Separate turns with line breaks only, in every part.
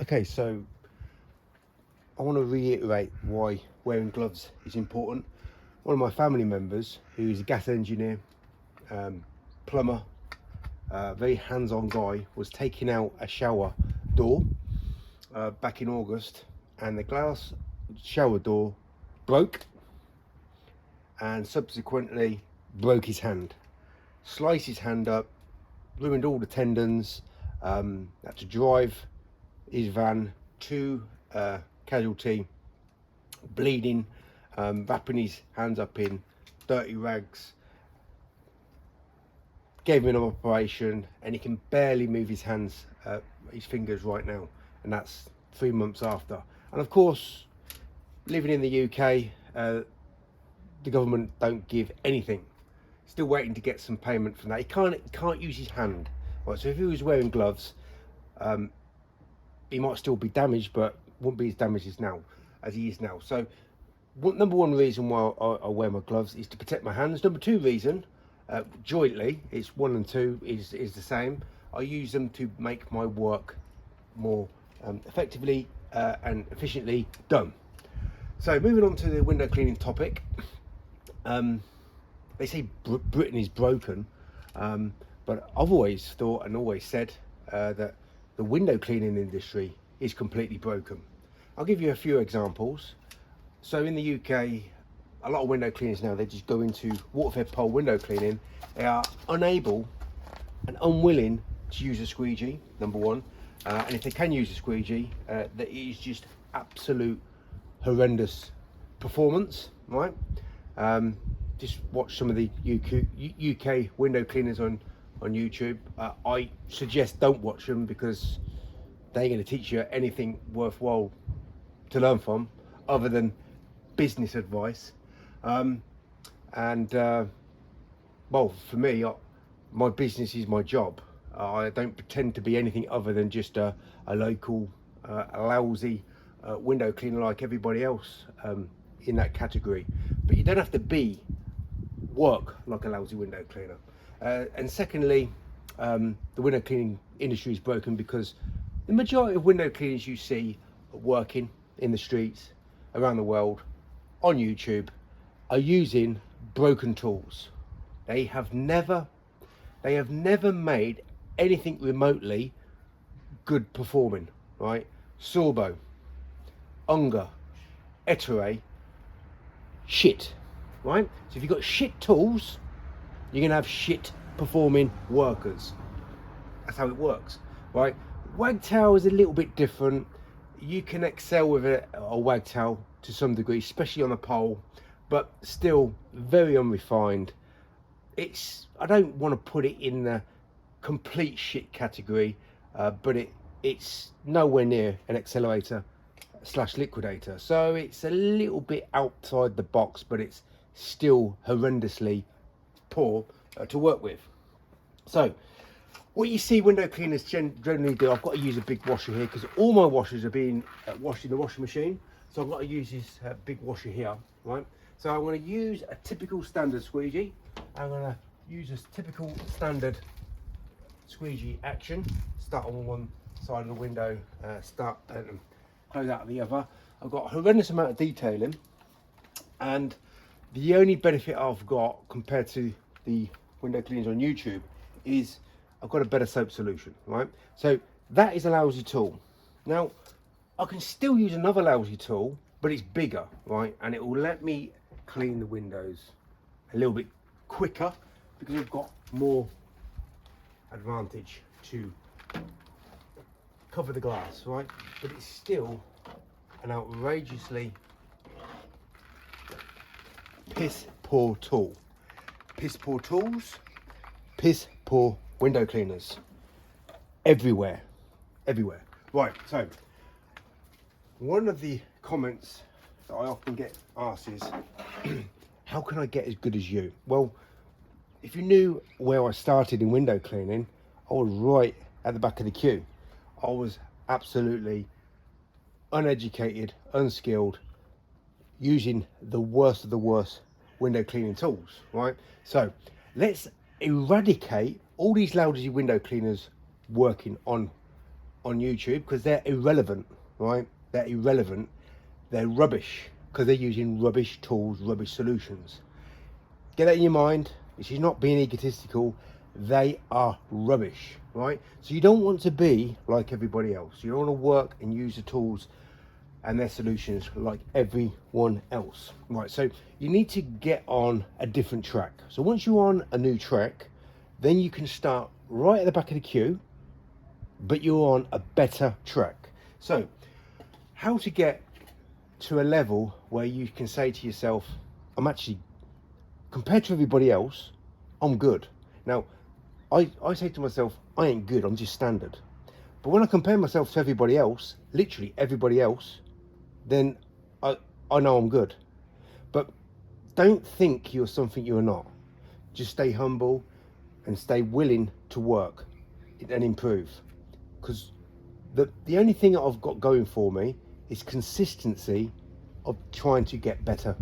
Okay, so I want to reiterate why wearing gloves is important. One of my family members, who is a gas engineer, plumber, very hands-on guy, was taking out a shower door back in August, and the glass shower door broke, and subsequently broke his hand, sliced his hand up, ruined all the tendons. Had to drive his van to casualty, bleeding, wrapping his hands up in dirty rags. Gave him an operation, and he can barely move his hands, his fingers right now, and that's 3 months after. And of course, living in the UK, the government don't give anything. Still waiting to get some payment from that. He can't use his hand. Right, so if he was wearing gloves, he might still be damaged, but won't be as damaged as he is now. So, number one reason why I wear my gloves is to protect my hands. Number two reason, jointly, it's one and two is the same. I use them to make my work more effectively and efficiently done. So, moving on to the window cleaning topic. They say Britain is broken, but I've always thought and always said that the window cleaning industry is completely broken. I'll give you a few examples. So in the UK, a lot of window cleaners now, they just go into water-fed pole window cleaning. They are unable and unwilling to use a squeegee, number one. And if they can use a squeegee, that it is just absolute horrendous performance, right? Just watch some of the UK window cleaners on YouTube. I suggest don't watch them because they ain't going to teach you anything worthwhile to learn from other than business advice. Well, for me, my business is my job. I don't pretend to be anything other than just a local, lousy window cleaner like everybody else in that category. But you don't have to work like a lousy window cleaner. And secondly, the window cleaning industry is broken because the majority of window cleaners you see working in the streets around the world on YouTube are using broken tools. They have never made anything remotely good performing, right? Sorbo, Unger, Ettore, shit, right? So if you've got shit tools, you're gonna have shit performing workers. That's how it works, right? Wagtail is a little bit different. You can excel with a wagtail to some degree, especially on a pole, but still very unrefined. I don't want to put it in the complete shit category, but it's nowhere near an accelerator / liquidator. So it's a little bit outside the box, but it's still horrendously poor to work with. So what you see window cleaners generally do, I've got to use a big washer here because all my washers are being washed in the washing machine. So I've got to use this big washer here, right? So I'm going to use a typical standard squeegee. I'm going to use a typical standard squeegee action. Start on one side of the window, start and close out the other. I've got a horrendous amount of detailing, and the only benefit I've got compared to the window cleaners on YouTube is I've got a better soap solution, right? So that is a lousy tool. Now I can still use another lousy tool, but it's bigger, right? And it will let me clean the windows a little bit quicker because I've got more advantage to cover the glass, right? But it's still an outrageously piss poor tool. Piss poor tools, piss poor window cleaners. Everywhere. Right, so one of the comments that I often get asked is, how can I get as good as you? Well, if you knew where I started in window cleaning, I was right at the back of the queue. I was absolutely uneducated, unskilled, using the worst of the worst window cleaning tools, right? So let's eradicate all these lousy window cleaners working on on YouTube because they're irrelevant, right? They're irrelevant. They're rubbish because they're using rubbish tools, rubbish solutions. Get that in your mind. This is not being egotistical. They are rubbish, right? So you don't want to be like everybody else. You don't want to work and use the tools and their solutions like everyone else, right? So you need to get on a different track. So once you're on a new track, then you can start right at the back of the queue, but you're on a better track. So how to get to a level where you can say to yourself, I'm actually, compared to everybody else, I'm good. Now, I say to myself, I ain't good, I'm just standard. But when I compare myself to everybody else, literally everybody else, then I know I'm good. But don't think you're something you're not. Just stay humble and stay willing to work and improve. Because the only thing that I've got going for me is consistency of trying to get better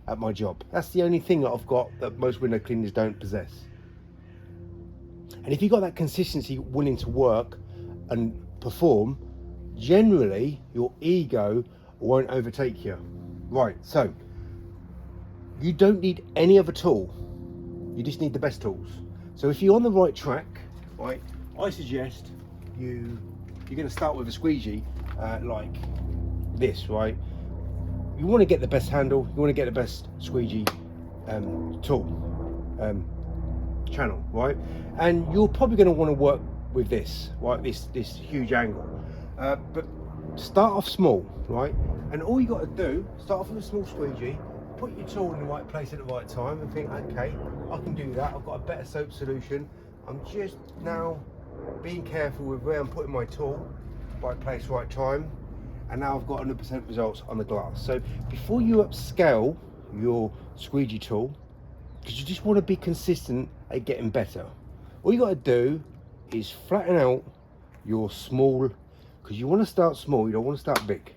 at my job. That's the only thing that I've got that most window cleaners don't possess. And if you've got that consistency, willing to work and perform, generally your ego won't overtake you. Right, so you don't need any other tool. You just need the best tools. So if you're on the right track, right, I suggest you're going to start with a squeegee like this, right? You want to get the best handle, you want to get the best squeegee tool, channel, right? And you're probably going to want to work with this, right? This huge angle. But start off small, right? And all you got to do, start off with a small squeegee, put your tool in the right place at the right time and think, okay, I can do that. I've got a better soap solution. I'm just now being careful with where I'm putting my tool, right place, right time. And now I've got 100% results on the glass. So before you upscale your squeegee tool, because you just want to be consistent at getting better, all you got to do is flatten out your small, because you want to start small, you don't want to start big.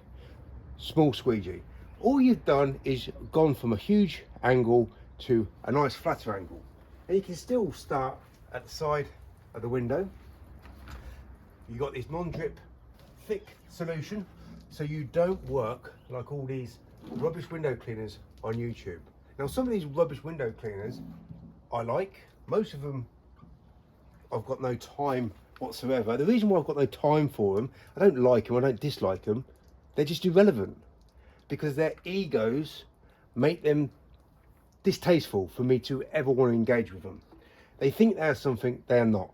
Small squeegee. All you've done is gone from a huge angle to a nice flatter angle. And you can still start at the side of the window. You've got this non-drip thick solution, so you don't work like all these rubbish window cleaners on YouTube. Now some of these rubbish window cleaners I like, most of them I've got no time whatsoever. The reason why I've got no time for them, I don't like them, I don't dislike them, they're just irrelevant because their egos make them distasteful for me to ever want to engage with them. They think they're something they're not.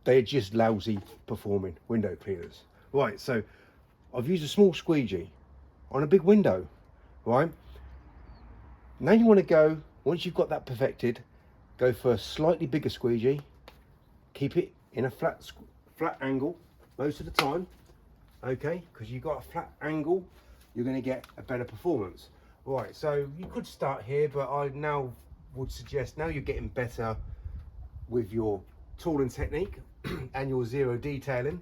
They're just lousy performing window cleaners. Right, so I've used a small squeegee on a big window, right? Now you want to go, once you've got that perfected, go for a slightly bigger squeegee. Keep it in a flat angle most of the time, okay? Because you've got a flat angle, you're going to get a better performance. Right, so you could start here, but I now would suggest, now you're getting better with your tooling technique and your zero detailing,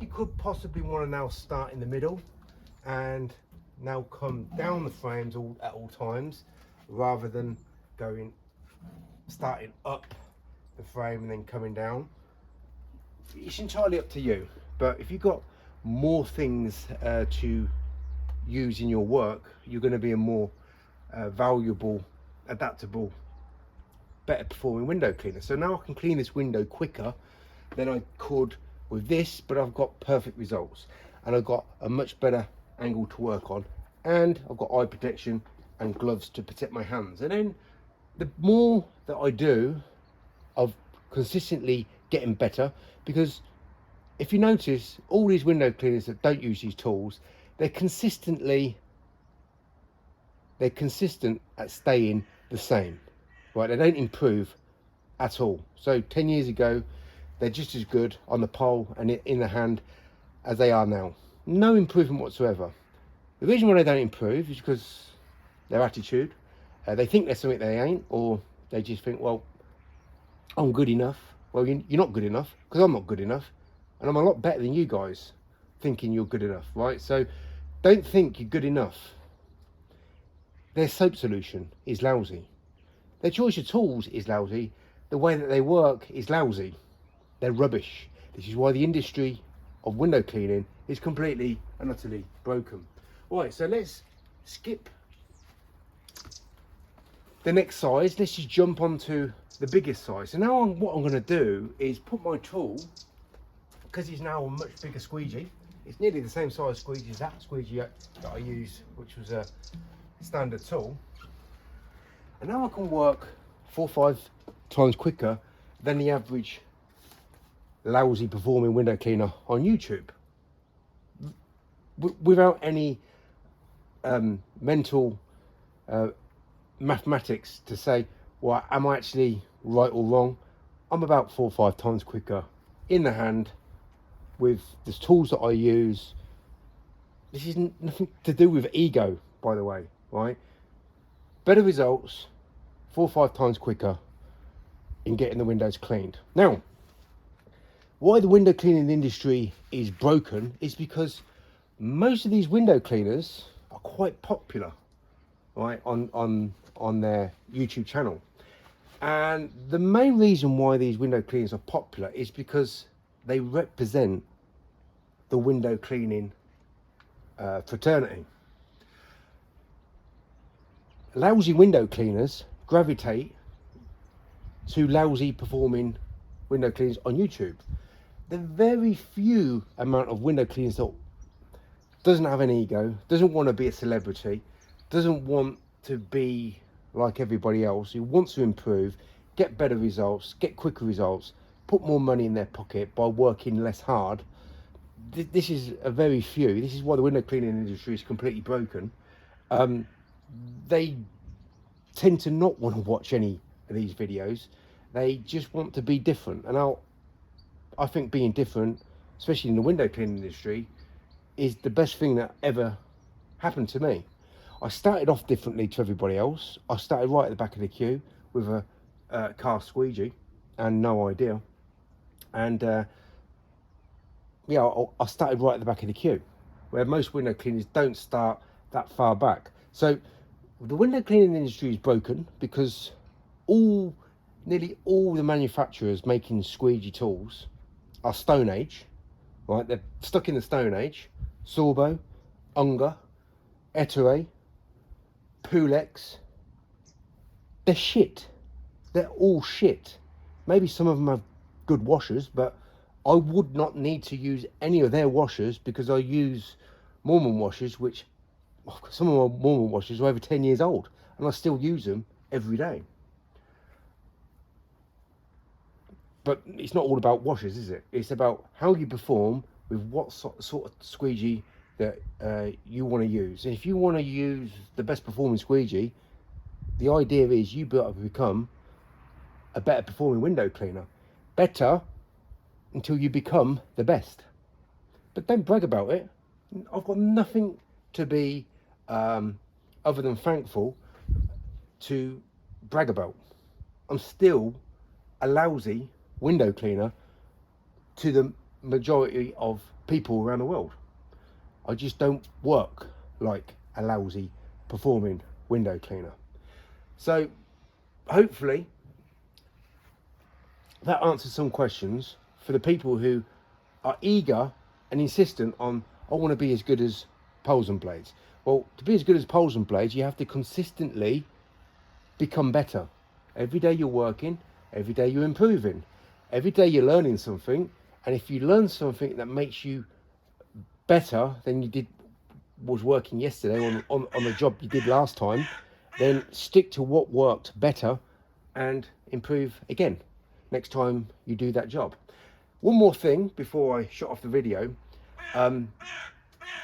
you could possibly want to now start in the middle and now come down the frames at all times, rather than starting up the frame and then coming down. It's entirely up to you, but if you've got more things to use in your work, you're going to be a more valuable, adaptable, better performing window cleaner. So now I can clean this window quicker than I could with this, but I've got perfect results and I've got a much better angle to work on, and I've got eye protection and gloves to protect my hands. And then the more that I do of consistently getting better, because if you notice, all these window cleaners that don't use these tools, they're consistent at staying the same, right? They don't improve at all. So 10 years ago, they're just as good on the pole and in the hand as they are now. No improvement whatsoever. The reason why they don't improve is because their attitude. They think they're something they ain't, or they just think, well, I'm good enough. Well, you're not good enough, because I'm not good enough, and I'm a lot better than you guys thinking you're good enough, right? So don't think you're good enough. Their soap solution is lousy. Their choice of tools is lousy. The way that they work is lousy. They're rubbish. This is why the industry of window cleaning is completely and utterly broken. Right, so let's skip the next size. Let's just jump onto the biggest size. So now what I'm going to do is put my tool, because it's now a much bigger squeegee. It's nearly the same size squeegee as that squeegee that I used, which was a standard tool. And now I can work 4 or 5 times quicker than the average lousy performing window cleaner on YouTube, without any mental mathematics to say, well, am I actually right or wrong? I'm about 4 or 5 times quicker in the hand with the tools that I use. This is nothing to do with ego, by the way, right? Better results, 4 or 5 times quicker in getting the windows cleaned. Now, why the window cleaning industry is broken is because most of these window cleaners are quite popular, right, on their YouTube channel. And the main reason why these window cleaners are popular is because they represent the window cleaning fraternity. Lousy window cleaners gravitate to lousy performing window cleaners on YouTube. The very few amount of window cleaners that doesn't have an ego, doesn't want to be a celebrity, doesn't want to be like everybody else, who wants to improve, get better results, get quicker results, put more money in their pocket by working less hard. This is a very few. This is why the window cleaning industry is completely broken. They tend to not want to watch any of these videos. They just want to be different. And I think being different, especially in the window cleaning industry, is the best thing that ever happened to me. I started off differently to everybody else. I started right at the back of the queue with a car squeegee and no idea. And yeah, I started right at the back of the queue, where most window cleaners don't start that far back. So the window cleaning industry is broken because nearly all the manufacturers making squeegee tools are Stone Age, right? They're stuck in the Stone Age. Sorbo, Unger, Ettore, Pulex. They're shit. They're all shit. Maybe some of them have good washers, but I would not need to use any of their washers because I use Mormon washers, which some of my Mormon washers are over 10 years old and I still use them every day. But it's not all about washers, is it? It's about how you perform with what sort of squeegee that you want to use. And if you want to use the best performing squeegee, the idea is you become a better performing window cleaner. Better until you become the best. But don't brag about it. I've got nothing to be other than thankful to brag about. I'm still a lousy window cleaner to the majority of people around the world. I just don't work like a lousy performing window cleaner. So hopefully that answers some questions for the people who are eager and insistent on, I want to be as good as Poles and Blades. Well, to be as good as Poles and Blades, you have to consistently become better. Every day you're working, every day you're improving, every day you're learning something. And if you learn something that makes you better than you did was working yesterday on the job you did last time, then stick to what worked better and improve again next time you do that job. One more thing before I shut off the video,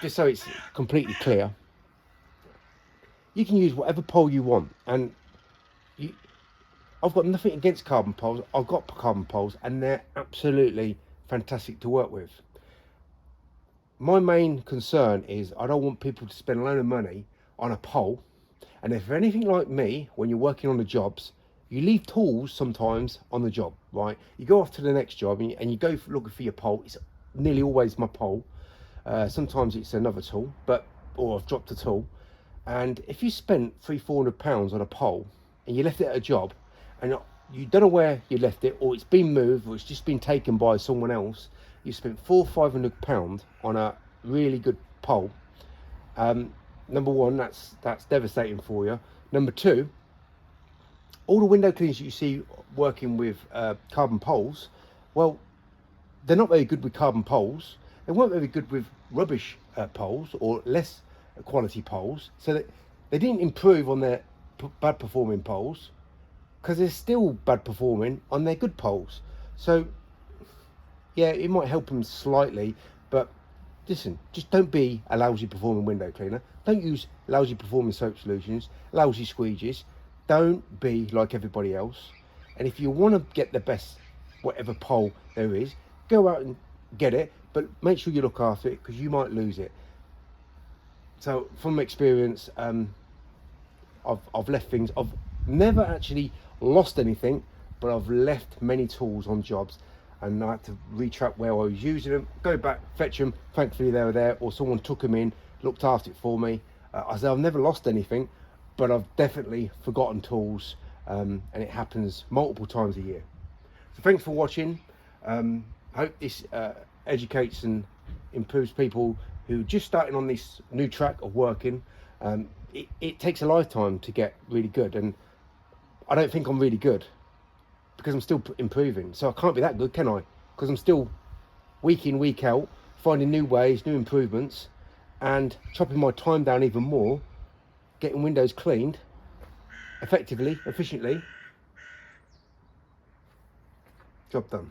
just so it's completely clear, you can use whatever pole you want, and I've got nothing against carbon poles. I've got carbon poles and they're absolutely fantastic to work with. My main concern is I don't want people to spend a load of money on a pole, and if anything like me, when you're working on the jobs, you leave tools sometimes on the job, right? You go off to the next job and you go looking for your pole. It's nearly always my pole. Sometimes it's another tool, or I've dropped a tool. And if you spent £300-400 on a pole and you left it at a job and you don't know where you left it, or it's been moved, or it's just been taken by someone else, you spent £400-500 on a really good pole. Number one, that's devastating for you. Number two, all the window cleaners you see working with carbon poles, well, they're not very good with carbon poles. They weren't very good with rubbish poles or less quality poles. So that they didn't improve on their bad performing poles, because they're still bad performing on their good poles. So yeah, it might help them slightly, but listen, just don't be a lousy performing window cleaner. Don't use lousy performing soap solutions, lousy squeegees. Don't be like everybody else. And if you want to get the best whatever pole there is, go out and get it, but make sure you look after it, because you might lose it. So from experience, I've left things. I've never actually lost anything, but I've left many tools on jobs, and I had to retract where I was using them, go back, fetch them. Thankfully they were there, or someone took them in, looked after it for me. I said I've never lost anything, but I've definitely forgotten tools, and it happens multiple times a year. So thanks for watching. I hope this educates and improves people who are just starting on this new track of working. It takes a lifetime to get really good, and I don't think I'm really good, because I'm still improving. So I can't be that good, can I? Because I'm still week in, week out, finding new ways, new improvements, and chopping my time down even more, getting windows cleaned effectively, efficiently. Job done.